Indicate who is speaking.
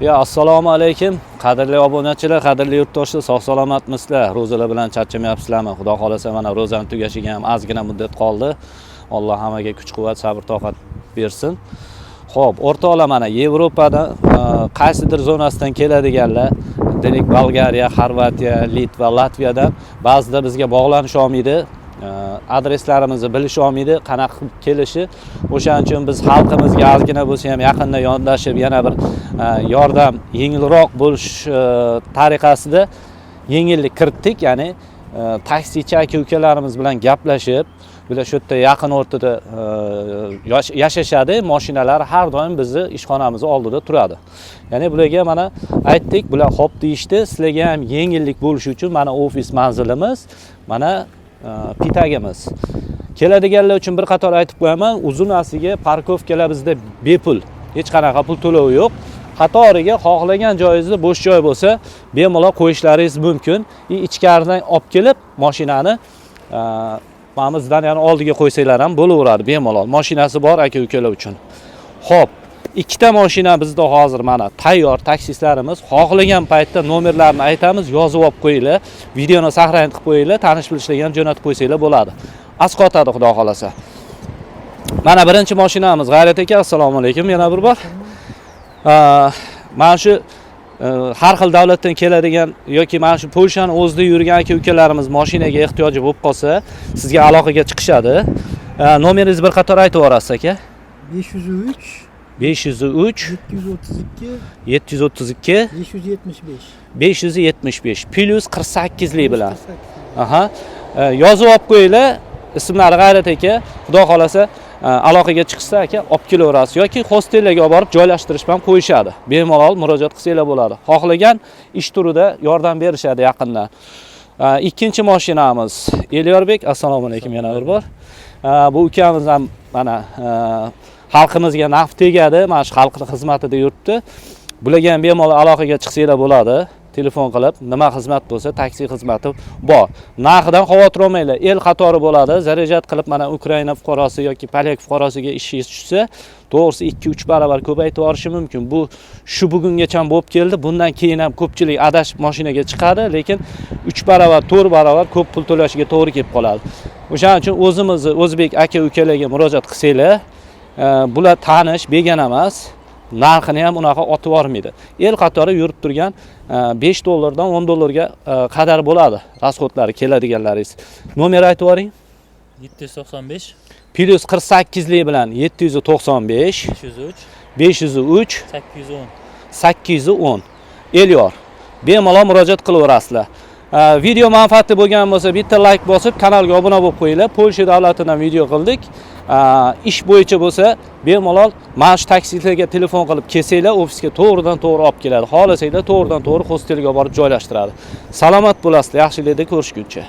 Speaker 1: Assalomu alaykum. Qadrli obunachilar, qadrli yurtdoshlar, sog' salomatmisizlar? Ro'zalar bilan charchamayapsizlarmi? Xudo xolasa mana ro'zani tugashiga ham ozgina muddat qoldi. Alloh hammaga kuch-quvvat, sabr-toqat bersin. Xo'p, o'rtoqlar, mana Yevropada qaysidir zonasidan keladiganlar, demak Bolgariya, Xorvatiya, Litva, Latviyadan ba'zida bizga bog'lanish olmaydi. Adreslarimizni bilish olmaydi, qanaqa kelishi. O'shaning uchun biz xalqimizga ozgina bo'lsa ham yaqinda yondashib, yana bir yordam yengilroq bo'lish tariqasida yengillik kiritdik. Ya'ni taksichi aka-ukalarimiz bilan gaplashib, bular shu yerda yaqin o'rtada yashashadi, mashinalar har doim bizni ishxonamiz oldida turadi. Ya'ni bularga mana aytdik, bular xo'p deyishdi. Sizlarga ham yengillik bo'lishi uchun mana ofis manzilimiz, mana pitagimiz. Keladiganlar uchun bir qator aytib qo'yaman, uzunasiga parkovkalar bizda bepul. Hech qanaqa pul to'lovi yo'q. Qatoriga xohlagan joyingizda bo'sh joy bo'lsa, bemalol qo'yishlaringiz mumkin. Ichkaridan olib kelib, mashinani mamizdan yana oldiga qo'ysanglar ham bo'laveradi bemalol. Mashinasi bor aka-ukalar uchun. Xo'p, ikkita mashina bizda hozir mana tayyor taksistlarimiz. Xohlagan paytda nomerlarini aytamiz, yozib olib qo'yinglar, videoni saqlanib qilib qo'yinglar, tanish bilishlarga ham jo'natib qo'ysanglar bo'ladi. Asqotadi xudo xolasa. Mana birinchi mashinamiz G'ayrat aka, assalomu alaykum yana bir bor. Mana shu har xil davlatdan keladigan yoki mana shu Polshani o'zida yurgan aka-ukalarimiz mashinaga ehtiyoji bo'lib qolsa, sizga aloqaga chiqishadi. Nomeringizni bir qator aytib yuborasiz aka.
Speaker 2: 503
Speaker 1: 503
Speaker 2: 732
Speaker 1: 575 plus 48 lik bilan. Aha. Yozib olib qo'yinglar. Ismlari G'ayrat aka. Xudo xolasa aloqaga chiqsa aka olib kelaverasiz yoki hostellarga olib borib joylashtirish ham qo'yishadi. Bemalol murojaat qilsanglar bo'ladi. Xohlagan ish turida yordam berishadi yaqindan. Ikkinchi mashinamiz Elyorbek, assalomu alaykum yana bir bor. Bu ukamiz ham mana xalqimizga naf tegadi, mana shu xalqning xizmatida yuribdi. Bularga ham bemalol aloqaga chiqsanglar bo'ladi. Telefon qilib, nima xizmat bo'lsa, taksi xizmati bor. Narxidan xavotir olmanglar. El qatori bo'ladi. Zarajat qilib mana Ukraina fuqarosi yoki Polyak fuqarosiga ishingiz tushsa, to'g'risi 2-3 barobar ko'paytirib yuborishi mumkin. Bu shu bugungacha bo'lib keldi. Bundan keyin ham ko'pchilik adashib mashinaga chiqadi, lekin 3 barobar, 4 barobar ko'p pul to'lashiga to'g'ri kelib qoladi. O'shaning uchun o'zimizni o'zbek aka-ukalarga murojaat qilsanglar, bular tanish, begona emas. Narxini ham unaqa otib yormaydi. El qatori yurib turgan 5 dollardan 10 dollarga qadar bo'ladi rasxodlari keladiganlaringiz. Nomer aytib yuboring.
Speaker 3: 795
Speaker 1: plus 48 lik bilan 795 503 810 Elyor. Bemalol murojaat qilaverasizlar. Video manfaatli bo'lgan bo'lsa, bitta like bosib, kanalga obuna bo'lib qo'yinglar. Polsha davlatidan video qildik. Ish bo'yicha bo'lsa, bemalol mana shu taksilarga telefon qilib kelsanglar, ofisga to'g'ridan-to'g'ri olib keladi. Xohlasanglar to'g'ridan-to'g'ri hostellarga borib joylashtiradi. Salomat bo'lasizlar, yaxshilikda ko'rishguncha.